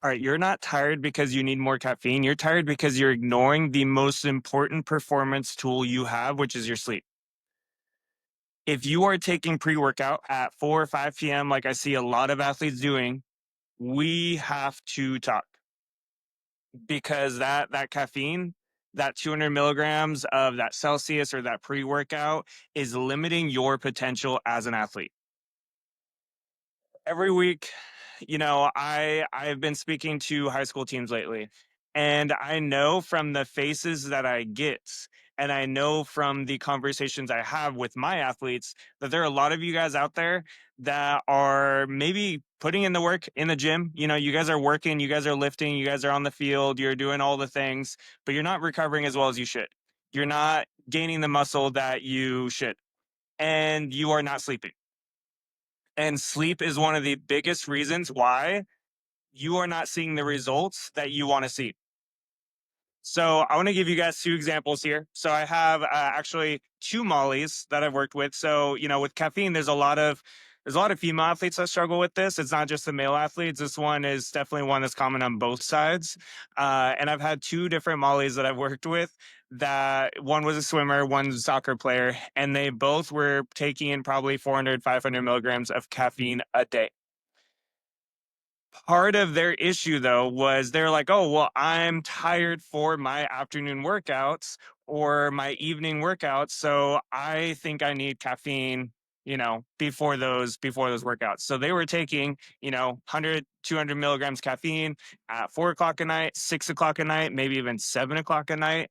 All right, you're not tired because you need more caffeine. You're tired because you're ignoring the most important performance tool you have, which is your sleep. If you are taking pre workout at 4 or 5 p.m., like I see a lot of athletes doing, we have to talk because that caffeine, that 200 milligrams of that Celsius or that pre workout is limiting your potential as an athlete. Every week, I've been speaking to high school teams lately, and I know from the faces that I get, and I know from the conversations I have with my athletes that there are a lot of you guys out there that are maybe putting in the work in the gym. You guys are working, you guys are lifting, you guys are on the field, you're doing all the things, but you're not recovering as well as you should. You're not gaining the muscle that you should, and you are not sleeping. And sleep is one of the biggest reasons why you are not seeing the results that you want to see. So I want to give you guys two examples here. So I have actually two mollies that I've worked with. So with caffeine, there's a lot of female athletes that struggle with this. It's not just the male athletes. This one is definitely one that's common on both sides. And I've had two different mollies that I've worked with. That one was a swimmer, one's a soccer player, and they both were taking in probably 400, 500 milligrams of caffeine a day. Part of their issue though was they're like, "Oh, well, I'm tired for my afternoon workouts or my evening workouts, so I think I need caffeine, before those workouts." So they were taking, 100, 200 milligrams caffeine at 4 o'clock at night, 6 o'clock at night, maybe even 7 o'clock at night.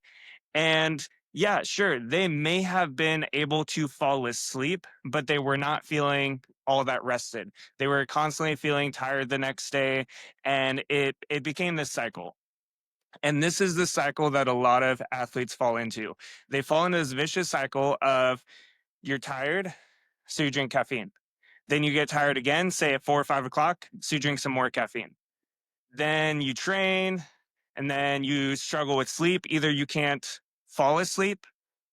And yeah, sure, they may have been able to fall asleep, but they were not feeling all that rested. They were constantly feeling tired the next day, and it became this cycle. And this is the cycle that a lot of athletes fall into. They fall into this vicious cycle of you're tired, so you drink caffeine. Then you get tired again, say at 4 or 5 o'clock, so you drink some more caffeine. Then you train, and then you struggle with sleep. Either you can't fall asleep,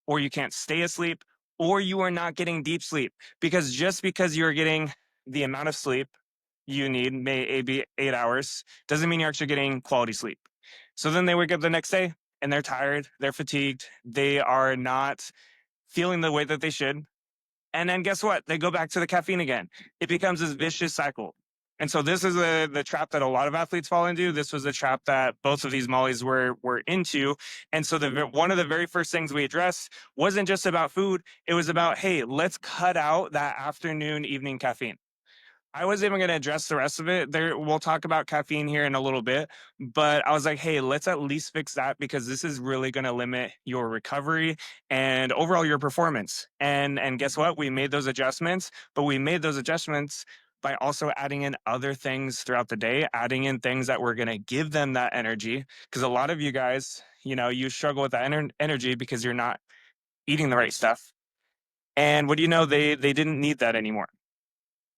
or you can't stay asleep, or you are not getting deep sleep. Because just because you're getting the amount of sleep you need, maybe 8 hours, doesn't mean you're actually getting quality sleep. So then they wake up the next day and they're tired, they're fatigued, they are not feeling the way that they should. And then guess what? They go back to the caffeine again. It becomes this vicious cycle. And so this is the trap that a lot of athletes fall into. This was the trap that both of these mollies were into. And so one of the very first things we addressed wasn't just about food. It was about, hey, let's cut out that afternoon, evening caffeine. I was even going to address the rest of it. We'll talk about caffeine here in a little bit, but I was like, hey, let's at least fix that because this is really going to limit your recovery and overall your performance. And guess what? We made those adjustments, but we made those adjustments by also adding in other things throughout the day, adding in things that were going to give them that energy. Because a lot of you guys, you struggle with that energy because you're not eating the right stuff. And what do you know? They didn't need that anymore.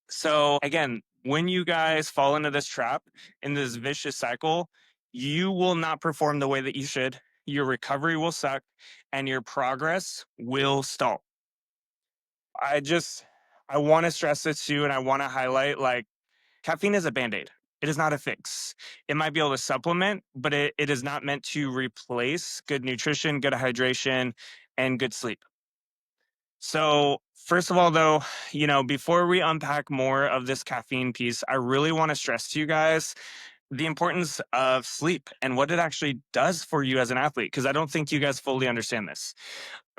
So again, when you guys fall into this trap, in this vicious cycle, you will not perform the way that you should. Your recovery will suck and your progress will stall. I just, I want to stress this too. And I want to highlight like caffeine is a band aid. It is not a fix. It might be able to supplement, but it is not meant to replace good nutrition, good hydration, and good sleep. So, first of all, though, before we unpack more of this caffeine piece, I really want to stress to you guys the importance of sleep and what it actually does for you as an athlete, because I don't think you guys fully understand this.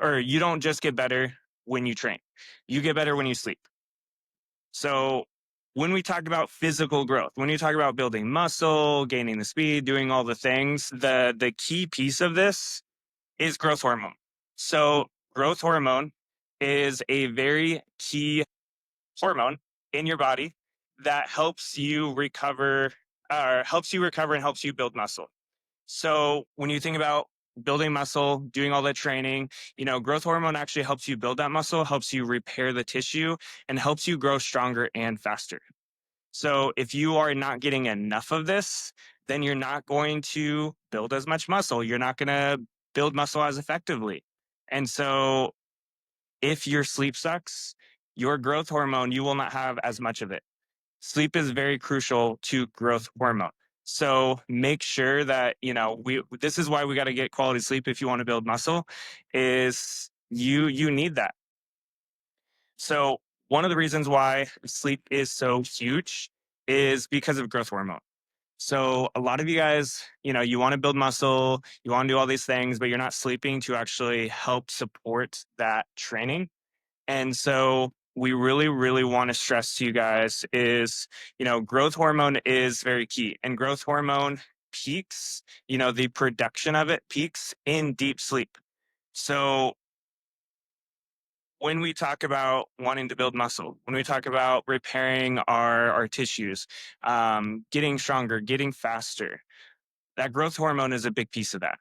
Or you don't just get better when you train, you get better when you sleep. So, when we talk about physical growth, when you talk about building muscle, gaining the speed, doing all the things, the key piece of this is growth hormone. So, growth hormone is a very key hormone in your body that helps you recover and helps you build muscle. So, when you think about building muscle, doing all the training, growth hormone actually helps you build that muscle, helps you repair the tissue, and helps you grow stronger and faster. So, if you are not getting enough of this, then you're not going to build as much muscle. You're not going to build muscle as effectively. And so, if your sleep sucks, your growth hormone, you will not have as much of it. Sleep is very crucial to growth hormone. So make sure that, we this is why we got to get quality sleep if you want to build muscle, is you need that. So one of the reasons why sleep is so huge is because of growth hormone. So a lot of you guys, you want to build muscle, you want to do all these things, but you're not sleeping to actually help support that training. And so we really, really want to stress to you guys is, growth hormone is very key. And growth hormone peaks, the production of it peaks in deep sleep. So when we talk about wanting to build muscle, when we talk about repairing our tissues, getting stronger, getting faster, that growth hormone is a big piece of that.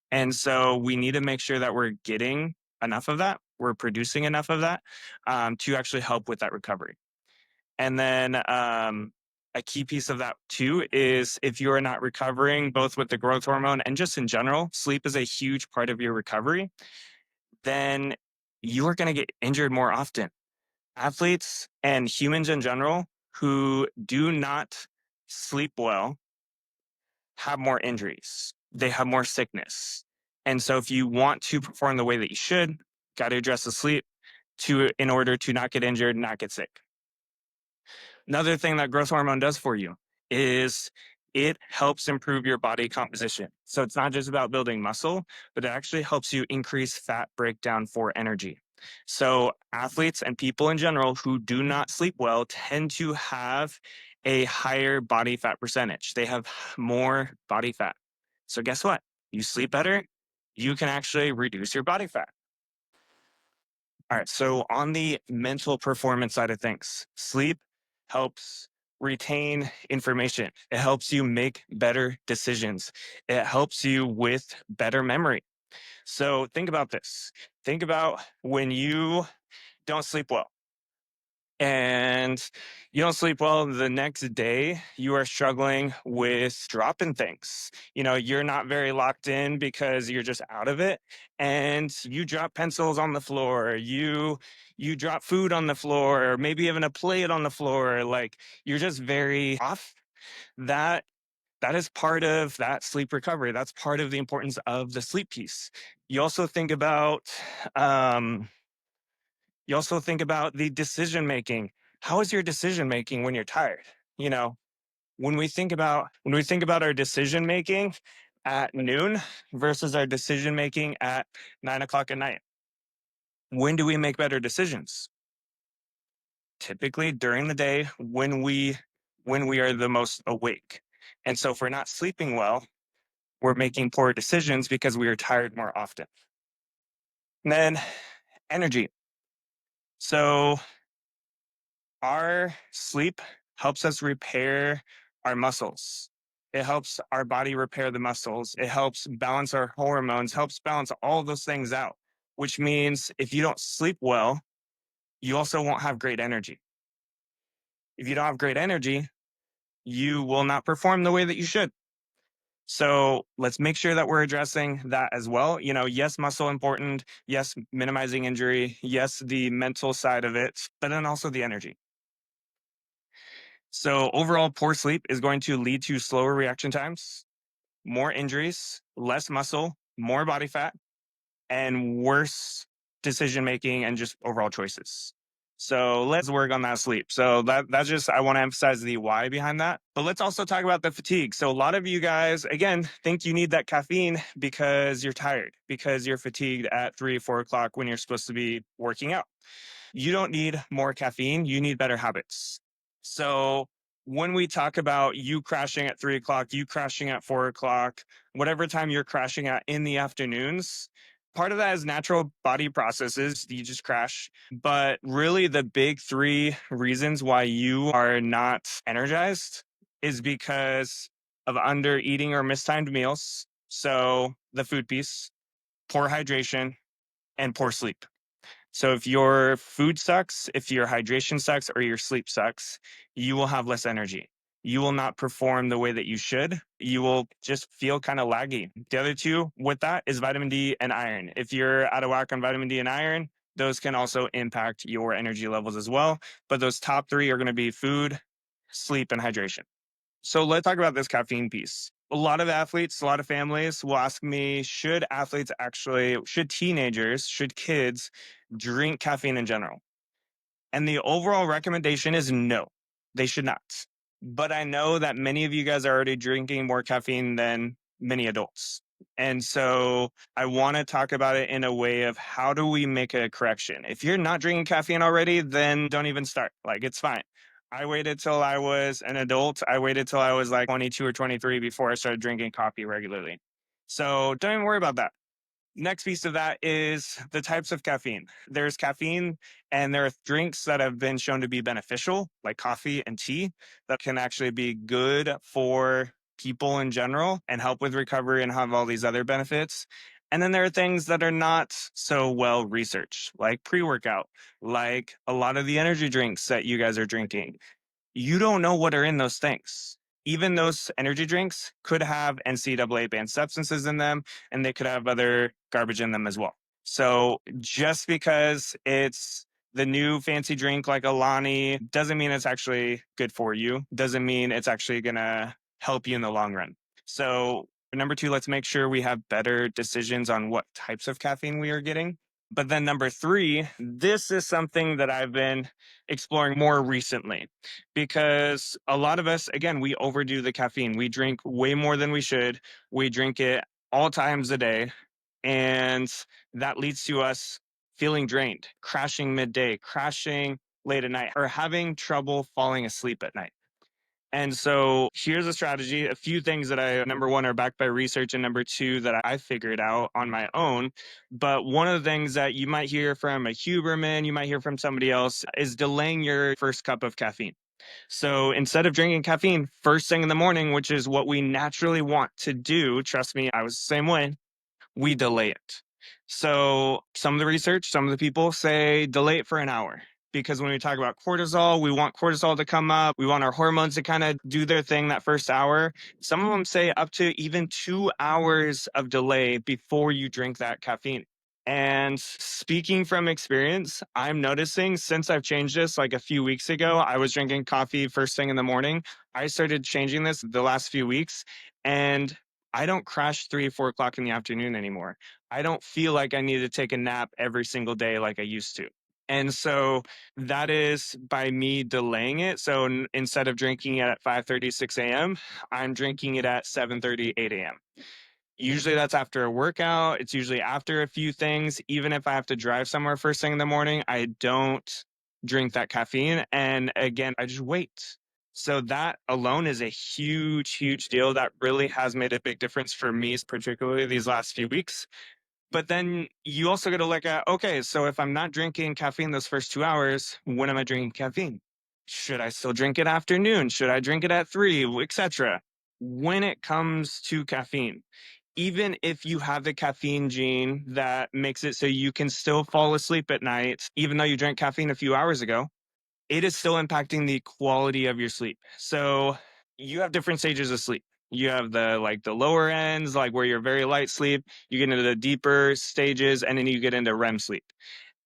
And so we need to make sure that we're getting enough of that, we're producing enough of that to actually help with that recovery. And then a key piece of that too is if you are not recovering both with the growth hormone and just in general, sleep is a huge part of your recovery, then you are going to get injured more often. Athletes and humans in general who do not sleep well have more injuries. They have more sickness. And so if you want to perform the way that you should, got to address the sleep to in order to not get injured, not get sick. Another thing that growth hormone does for you is it helps improve your body composition. So it's not just about building muscle, but it actually helps you increase fat breakdown for energy. So athletes and people in general who do not sleep well tend to have a higher body fat percentage. They have more body fat. So guess what? You sleep better, you can actually reduce your body fat. All right. So on the mental performance side of things, sleep helps retain information. It helps you make better decisions. It helps you with better memory. So think about this. Think about when you don't sleep well and you don't sleep well the next day, you are struggling with dropping things. You're not very locked in because you're just out of it, and you drop pencils on the floor, you drop food on the floor, or maybe even a plate on the floor, like you're just very off. That that is part of that sleep recovery. That's part of the importance of the sleep piece. You also think about um the decision making. How is your decision making when you're tired? You know, when we think about our decision making at noon versus our decision making at 9 o'clock at night, when do we make better decisions? Typically during the day when we are the most awake. And so if we're not sleeping well, we're making poor decisions because we are tired more often. And then energy. So our sleep helps us repair our muscles. It helps our body repair the muscles. It helps balance our hormones, helps balance all those things out, which means if you don't sleep well, you also won't have great energy. If you don't have great energy, you will not perform the way that you should. So let's make sure that we're addressing that as well. Yes, muscle important. Yes, minimizing injury. Yes, the mental side of it, but then also the energy. So overall, poor sleep is going to lead to slower reaction times, more injuries, less muscle, more body fat, and worse decision making and just overall choices. So let's work on that sleep. So that's just I want to emphasize the why behind that. But let's also talk about the fatigue. So a lot of you guys again think you need that caffeine because you're tired, because you're fatigued at 3 or 4 o'clock when you're supposed to be working out. You don't need more caffeine, you need better habits. So when we talk about you crashing at 3 o'clock, you crashing at 4 o'clock, whatever time you're crashing at in the afternoons, part of that is natural body processes. You just crash. But really, the big three reasons why you are not energized is because of under eating or mistimed meals. So the food piece, poor hydration, and poor sleep. So if your food sucks, if your hydration sucks, or your sleep sucks, you will have less energy. You will not perform the way that you should. You will just feel kind of laggy. The other two with that is vitamin D and iron. If you're out of whack on vitamin D and iron, those can also impact your energy levels as well. But those top three are going to be food, sleep, and hydration. So let's talk about this caffeine piece. A lot of athletes, a lot of families will ask me, should teenagers, should kids drink caffeine in general? And the overall recommendation is no, they should not. But I know that many of you guys are already drinking more caffeine than many adults. And so I want to talk about it in a way of how do we make a correction? If you're not drinking caffeine already, then don't even start. Like, it's fine. I waited till I was an adult. I waited till I was like 22 or 23 before I started drinking coffee regularly. So don't even worry about that. Next piece of that is the types of caffeine. There's caffeine, and there are drinks that have been shown to be beneficial, like coffee and tea, that can actually be good for people in general and help with recovery and have all these other benefits. And then there are things that are not so well researched, like pre workout, like a lot of the energy drinks that you guys are drinking. You don't know what are in those things. Even those energy drinks could have NCAA banned substances in them, and they could have other garbage in them as well. So just because it's the new fancy drink like Alani doesn't mean it's actually good for you, doesn't mean it's actually going to help you in the long run. So, number two, let's make sure we have better decisions on what types of caffeine we are getting. But then number three, this is something that I've been exploring more recently because a lot of us, again, we overdo the caffeine. We drink way more than we should. We drink it all times a day. And that leads to us feeling drained, crashing midday, crashing late at night, or having trouble falling asleep at night. And so here's a strategy, a few things that number one, are backed by research, and number two, that I figured out on my own. But one of the things that you might hear from a Huberman, you might hear from somebody else, is delaying your first cup of caffeine. So instead of drinking caffeine first thing in the morning, which is what we naturally want to do, trust me, I was the same way, we delay it. So some of the research, some of the people say delay it for an hour. Because when we talk about cortisol, we want cortisol to come up. We want our hormones to kind of do their thing that first hour. Some of them say up to even 2 hours of delay before you drink that caffeine. And speaking from experience, I'm noticing since I've changed this like a few weeks ago, I was drinking coffee first thing in the morning. I started changing this the last few weeks, and I don't crash 3, 4 o'clock in the afternoon anymore. I don't feel like I need to take a nap every single day like I used to. And so that is by me delaying it. So instead of drinking it at 5:30, 6 a.m., I'm drinking it at 7:30, 8 a.m. Usually that's after a workout. It's usually after a few things. Even if I have to drive somewhere first thing in the morning, I don't drink that caffeine. And again, I just wait. So that alone is a huge, huge deal. That really has made a big difference for me, particularly these last few weeks. But then you also got to look at, okay, so if I'm not drinking caffeine those first 2 hours, when am I drinking caffeine? Should I still drink it afternoon? Should I drink it at 3, etc.? When it comes to caffeine, even if you have the caffeine gene that makes it so you can still fall asleep at night, even though you drank caffeine a few hours ago, it is still impacting the quality of your sleep. So you have different stages of sleep. You have the lower ends, like where you're very light sleep, you get into the deeper stages, and then you get into REM sleep.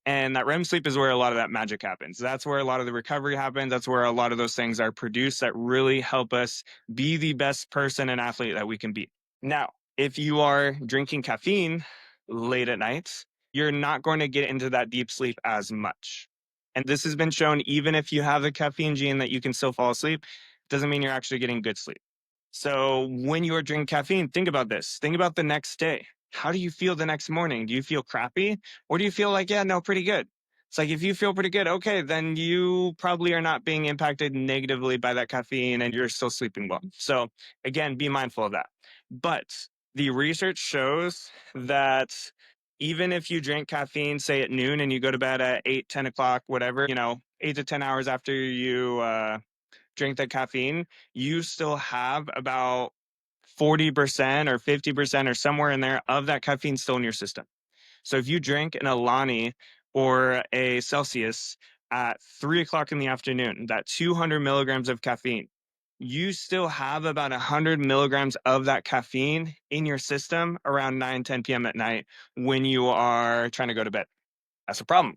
And that REM sleep is where a lot of that magic happens. That's where a lot of the recovery happens. That's where a lot of those things are produced that really help us be the best person and athlete that we can be. Now, if you are drinking caffeine late at night, you're not going to get into that deep sleep as much. And this has been shown even if you have the caffeine gene that you can still fall asleep, doesn't mean you're actually getting good sleep. So when you are drinking caffeine, think about this. Think about the next day. How do you feel the next morning? Do you feel crappy? Or do you feel like, yeah, no, pretty good? It's like if you feel pretty good, okay, then you probably are not being impacted negatively by that caffeine and you're still sleeping well. So again, be mindful of that. But the research shows that even if you drink caffeine, say at noon, and you go to bed at 8, 10 o'clock, whatever, 8 to 10 hours after you drink the caffeine, you still have about 40% or 50% or somewhere in there of that caffeine still in your system. So if you drink an Alani or a Celsius at 3 o'clock in the afternoon, that 200 milligrams of caffeine, you still have about 100 milligrams of that caffeine in your system around 9, 10 p.m. at night when you are trying to go to bed. That's a problem.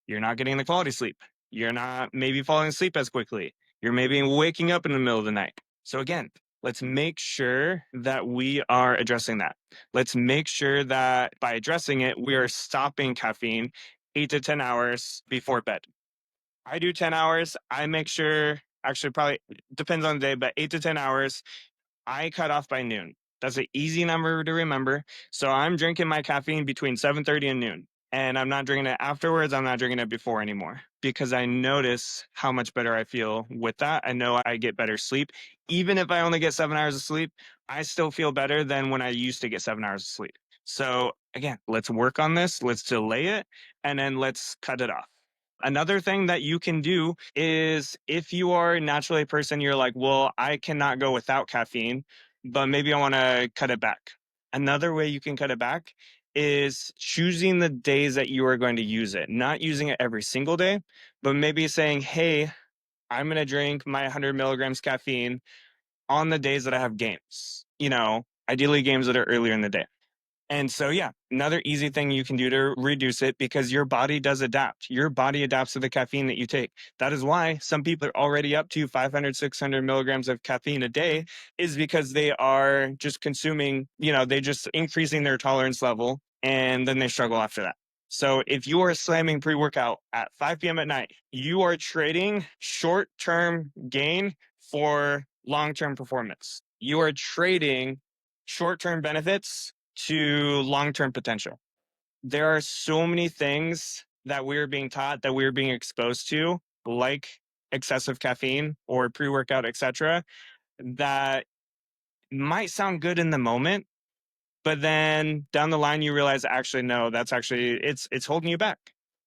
You're not getting the quality sleep. You're not maybe falling asleep as quickly. You're maybe waking up in the middle of the night. So again, let's make sure that we are addressing that. Let's make sure that by addressing it, we are stopping caffeine 8 to 10 hours before bed. I do 10 hours. I make sure, actually, probably depends on the day, but 8 to 10 hours. I cut off by noon. That's an easy number to remember. So I'm drinking my caffeine between 7:30 and noon. And I'm not drinking it afterwards. I'm not drinking it before anymore because I notice how much better I feel with that. I know I get better sleep. Even if I only get 7 hours of sleep, I still feel better than when I used to get 7 hours of sleep. So again, let's work on this. Let's delay it and then let's cut it off. Another thing that you can do is if you are naturally a person, you're like, well, I cannot go without caffeine, but maybe I want to cut it back. Another way you can cut it back is choosing the days that you are going to use it, not using it every single day, but maybe saying, hey, I'm going to drink my 100 milligrams caffeine on the days that I have games, ideally games that are earlier in the day. And so, yeah, another easy thing you can do to reduce it because your body does adapt. Your body adapts to the caffeine that you take. That is why some people are already up to 500, 600 milligrams of caffeine a day is because they are just consuming, they just increasing their tolerance level and then they struggle after that. So if you are slamming pre-workout at 5 p.m. at night, you are trading short-term gain for long-term performance. You are trading short-term benefits to long-term potential. There are so many things that we're being taught, that we're being exposed to, like excessive caffeine or pre-workout, etc., that might sound good in the moment, but then down the line you realize actually no, that's actually it's holding you back.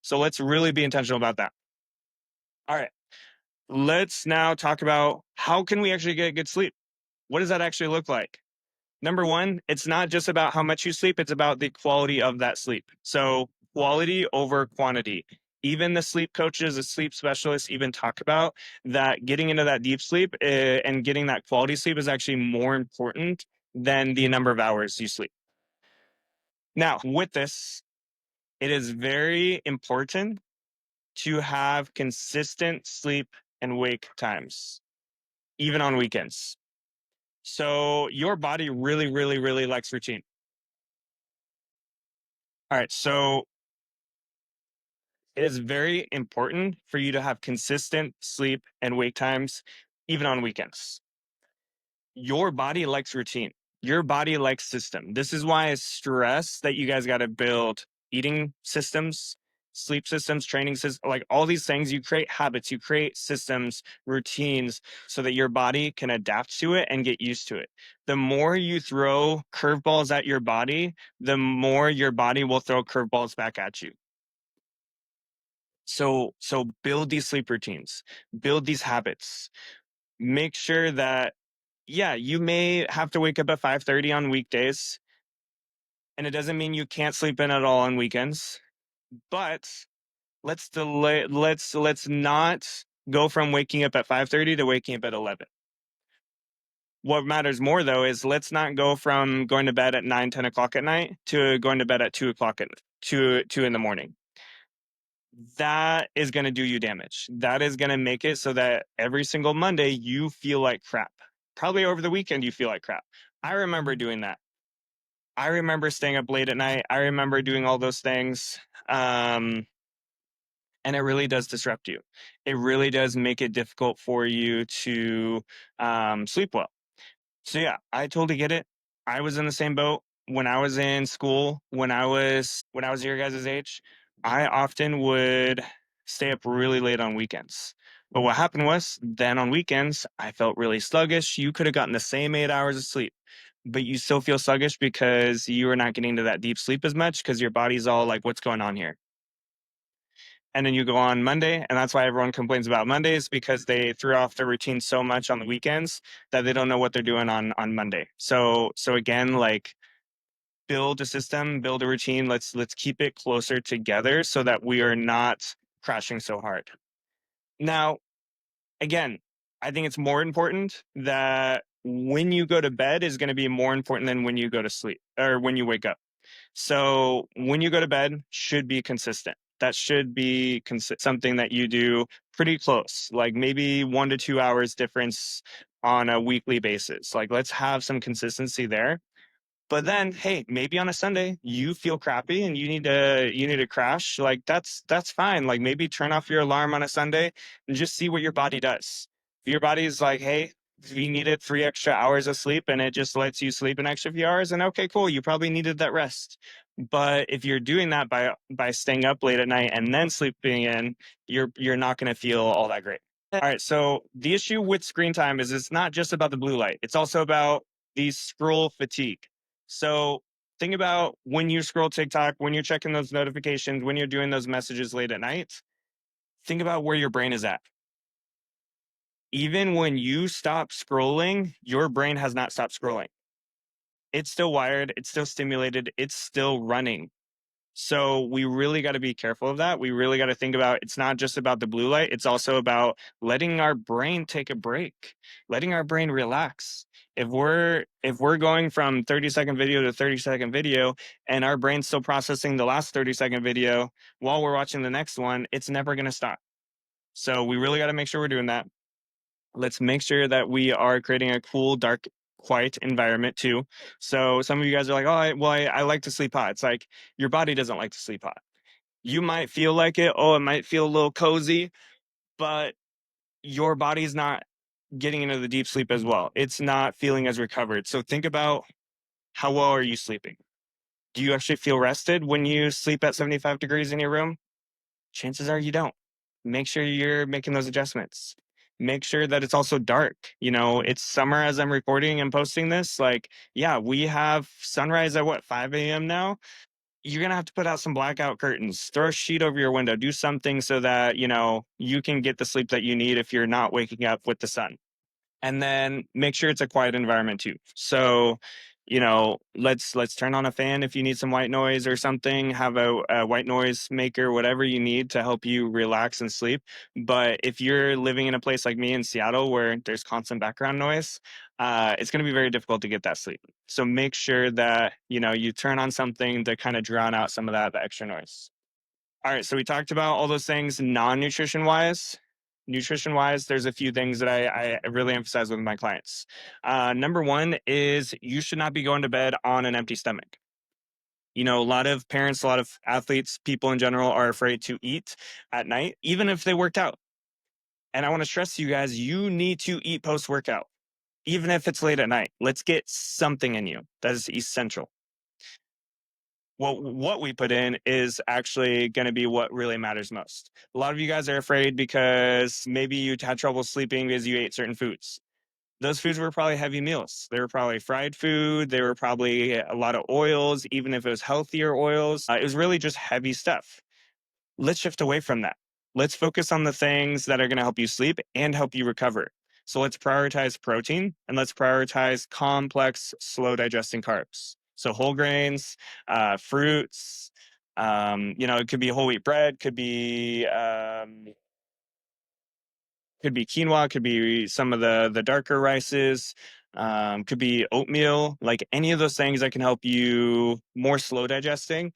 So let's really be intentional about that. All right. Let's now talk about how can we actually get good sleep? What does that actually look like? Number one, it's not just about how much you sleep, it's about the quality of that sleep. So, quality over quantity. Even the sleep coaches, the sleep specialists even talk about that getting into that deep sleep and getting that quality sleep is actually more important than the number of hours you sleep. Now, with this, it is very important to have consistent sleep and wake times, even on weekends. So, your body really, really, really likes routine. All right. So, it is very important for you to have consistent sleep and wake times, even on weekends. Your body likes routine. Your body likes system. This is why I stress that you guys got to build eating systems, sleep systems, training systems, like all these things. You create habits, you create systems, routines, so that your body can adapt to it and get used to it. The more you throw curveballs at your body, the more your body will throw curveballs back at you. So build these sleep routines, build these habits. Make sure that yeah, you may have to wake up at 5:30 on weekdays, and it doesn't mean you can't sleep in at all on weekends, but let's not go from waking up at 5:30 to waking up at 11. What matters more though is let's not go from going to bed at 9, 10 o'clock at night to going to bed at 2 o'clock at 2 in the morning. That is going to do you damage. That is going to make it so that every single Monday you feel like crap. Probably over the weekend you feel like crap. I remember doing that. I remember staying up late at night. I remember doing all those things. Um, and it really does disrupt you. It really does make it difficult for you to sleep well. So yeah, I totally get it. I was in the same boat when I was in school, when I was your guys' age. I often would stay up really late on weekends. But what happened was then on weekends, I felt really sluggish. You could have gotten the same 8 hours of sleep, but you still feel sluggish because you are not getting to that deep sleep as much because your body's all like, what's going on here? And then you go on Monday, and that's why everyone complains about Mondays because they threw off their routine so much on the weekends that they don't know what they're doing on Monday. So again, like build a system, build a routine. Let's keep it closer together so that we are not crashing so hard. Now, again, I think it's more important that when you go to bed is going to be more important than when you go to sleep or when you wake up. So when you go to bed should be consistent. That should be something that you do pretty close, like maybe 1 to 2 hours difference on a weekly basis. Like, let's have some consistency there. But then, hey, maybe on a Sunday you feel crappy and you need to crash. Like, that's fine. Like, maybe turn off your alarm on a Sunday and just see what your body does. If your body's like, hey, you needed 3 extra hours of sleep and it just lets you sleep an extra few hours, and okay, cool, you probably needed that rest. But if you're doing that by staying up late at night and then sleeping in, you're not going to feel all that great. All right. So the issue with screen time is it's not just about the blue light. It's also about the scroll fatigue. So think about when you scroll TikTok, when you're checking those notifications, when you're doing those messages late at night, think about where your brain is at. Even when you stop scrolling, your brain has not stopped scrolling. It's still wired, it's still stimulated, it's still running. So we really got to be careful of that. We really got to think about it's not just about the blue light, it's also about letting our brain take a break, letting our brain relax. If we're going from 30-second video to 30-second video and our brain's still processing the last 30-second video while we're watching the next one, it's never going to stop. So we really got to make sure we're doing that. Let's make sure that we are creating a cool, dark, quiet environment too. So some of you guys are like, oh, I like to sleep hot. It's like your body doesn't like to sleep hot. You might feel like it. Oh, it might feel a little cozy, but your body's not getting into the deep sleep as well. It's not feeling as recovered. So think about how well are you sleeping? Do you actually feel rested when you sleep at 75 degrees in your room? Chances are you don't. Make sure you're making those adjustments. Make sure that it's also dark. It's summer as I'm recording and posting this. Like, yeah, we have sunrise at what, 5 a.m. now? You're going to have to put out some blackout curtains, throw a sheet over your window, do something so that, you can get the sleep that you need if you're not waking up with the sun. And then make sure it's a quiet environment too. So, let's turn on a fan if you need some white noise or something. Have a white noise maker, whatever you need to help you relax and sleep. But if you're living in a place like me in Seattle where there's constant background noise, it's going to be very difficult to get that sleep. So make sure that you turn on something to kind of drown out some of that extra noise. All right, so we talked about all those things non-nutrition wise. Nutrition wise, there's a few things that I really emphasize with my clients. Number one is you should not be going to bed on an empty stomach. A lot of parents, a lot of athletes, people in general are afraid to eat at night, even if they worked out. And I want to stress to you guys, you need to eat post workout, even if it's late at night. Let's get something in you. That is essential. Well, what we put in is actually going to be what really matters most. A lot of you guys are afraid because maybe you had trouble sleeping because you ate certain foods. Those foods were probably heavy meals. They were probably fried food. They were probably a lot of oils, even if it was healthier oils. It was really just heavy stuff. Let's shift away from that. Let's focus on the things that are going to help you sleep and help you recover. So let's prioritize protein and let's prioritize complex, slow digesting carbs. So whole grains, fruits, it could be whole wheat bread, could be quinoa, could be some of the darker rices, could be oatmeal, like any of those things that can help you more slow digesting,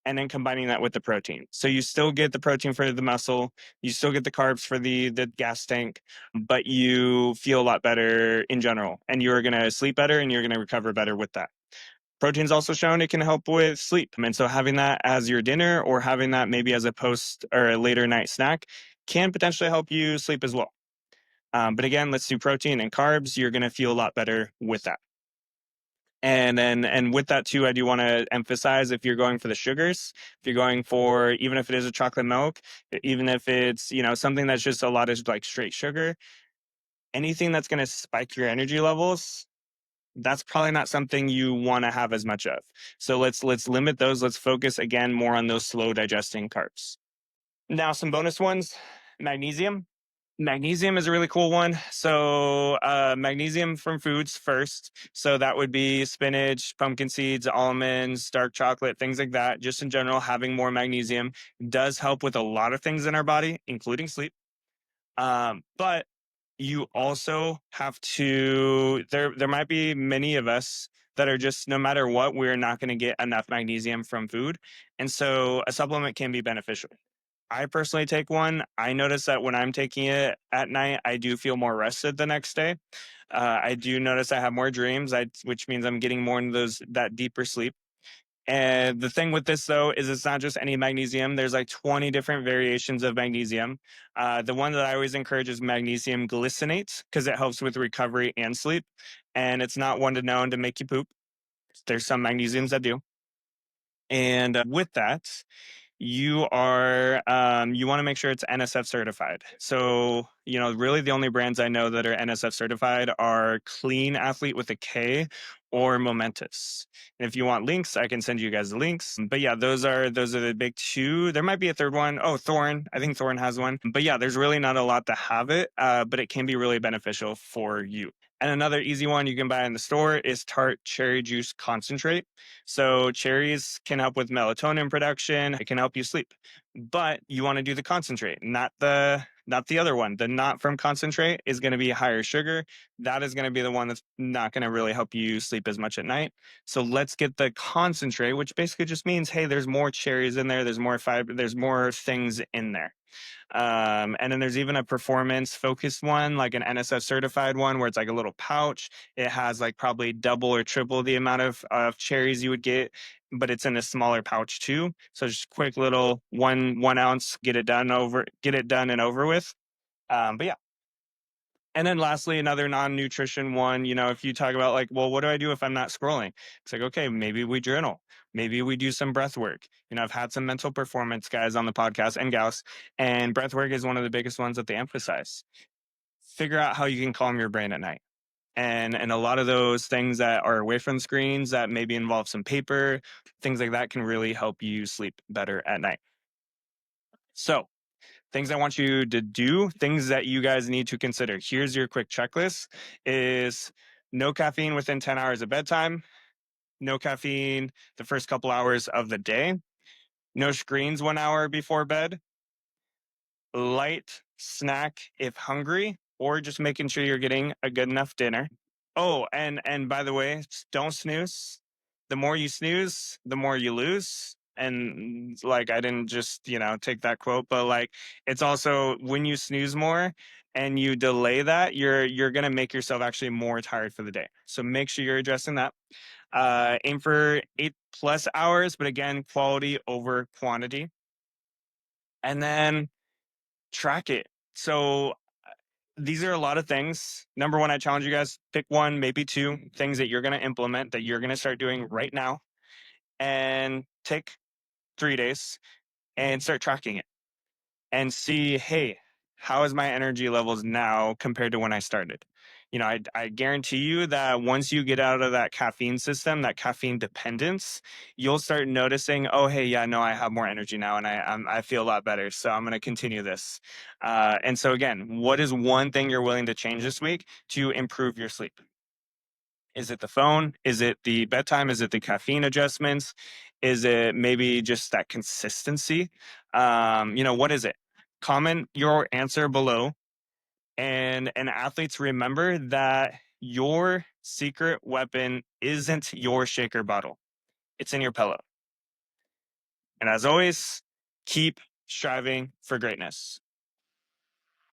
and then combining that with the protein. So you still get the protein for the muscle, you still get the carbs for the gas tank, but you feel a lot better in general, and you're going to sleep better and you're going to recover better with that. Protein's also shown it can help with sleep. And so having that as your dinner or having that maybe as a post or a later night snack can potentially help you sleep as well. But again, let's do protein and carbs. You're going to feel a lot better with that. And with that too, I do want to emphasize if you're going for the sugars, if you're going for even if it is a chocolate milk, even if it's something that's just a lot of like straight sugar, anything that's going to spike your energy levels, that's probably not something you want to have as much of. So let's limit those. Let's focus again more on those slow digesting carbs. Now some bonus ones, magnesium. Magnesium is a really cool one. So, magnesium from foods first. So, that would be spinach, pumpkin seeds, almonds, dark chocolate, things like that. Just in general, having more magnesium does help with a lot of things in our body, including sleep. But you also have to, there might be many of us that are just, no matter what, we're not going to get enough magnesium from food. And so, a supplement can be beneficial. I personally take one. I notice that when I'm taking it at night, I do feel more rested the next day. I do notice I have more dreams, which means I'm getting more into that deeper sleep. And the thing with this though is it's not just any magnesium. There's like 20 different variations of magnesium. The one that I always encourage is magnesium glycinate because it helps with recovery and sleep. And it's not one to known to make you poop. There's some magnesiums that do. And with that, you want to make sure it's NSF certified. So, really the only brands I know that are NSF certified are Clean Athlete with a K or Momentous. And if you want links, I can send you guys the links. But yeah, those are the big two. There might be a third one. Oh, Thorn. I think Thorn has one. But yeah, there's really not a lot to have it, but it can be really beneficial for you. And another easy one you can buy in the store is Tart Cherry Juice Concentrate. So cherries can help with melatonin production. It can help you sleep. But you want to do the concentrate, not the other one. The not from concentrate is going to be higher sugar. That is going to be the one that's not going to really help you sleep as much at night. So let's get the concentrate, which basically just means, hey, there's more cherries in there, there's more fiber, there's more things in there. And then there's even a performance focused one, like an NSF certified one, where it's like a little pouch. It has like probably double or triple the amount of cherries you would get, but it's in a smaller pouch too. So just quick little 1 ounce, get it done and over with. But yeah. And then lastly, another non-nutrition one, if you talk about like, well, what do I do if I'm not scrolling? It's like, okay, maybe we journal. Maybe we do some breath work. I've had some mental performance guys on the podcast and gals, and breath work is one of the biggest ones that they emphasize. Figure out how you can calm your brain at night. And a lot of those things that are away from screens that maybe involve some paper, things like that can really help you sleep better at night. So things I want you to do, things that you guys need to consider. Here's your quick checklist is no caffeine within 10 hours of bedtime, no caffeine the first couple hours of the day, no screens 1 hour before bed, light snack if hungry, or just making sure you're getting a good enough dinner. Oh, and by the way, don't snooze. The more you snooze, the more you lose. And like I didn't just, take that quote, but like it's also when you snooze more and you delay that, you're gonna make yourself actually more tired for the day. So make sure you're addressing that. Aim for 8+ hours, but again, quality over quantity. And then track it. So these are a lot of things. Number one, I challenge you guys, pick one, maybe two things that you're going to implement that you're going to start doing right now and take 3 days and start tracking it and see, hey, how is my energy levels now compared to when I started? I guarantee you that once you get out of that caffeine system, that caffeine dependence, you'll start noticing, oh, hey, yeah, no, I have more energy now and I feel a lot better. So I'm going to continue this. And so again, what is one thing you're willing to change this week to improve your sleep? Is it the phone? Is it the bedtime? Is it the caffeine adjustments? Is it maybe just that consistency? What is it? Comment your answer below. And athletes, remember that your secret weapon isn't your shaker bottle. It's in your pillow. And as always, keep striving for greatness.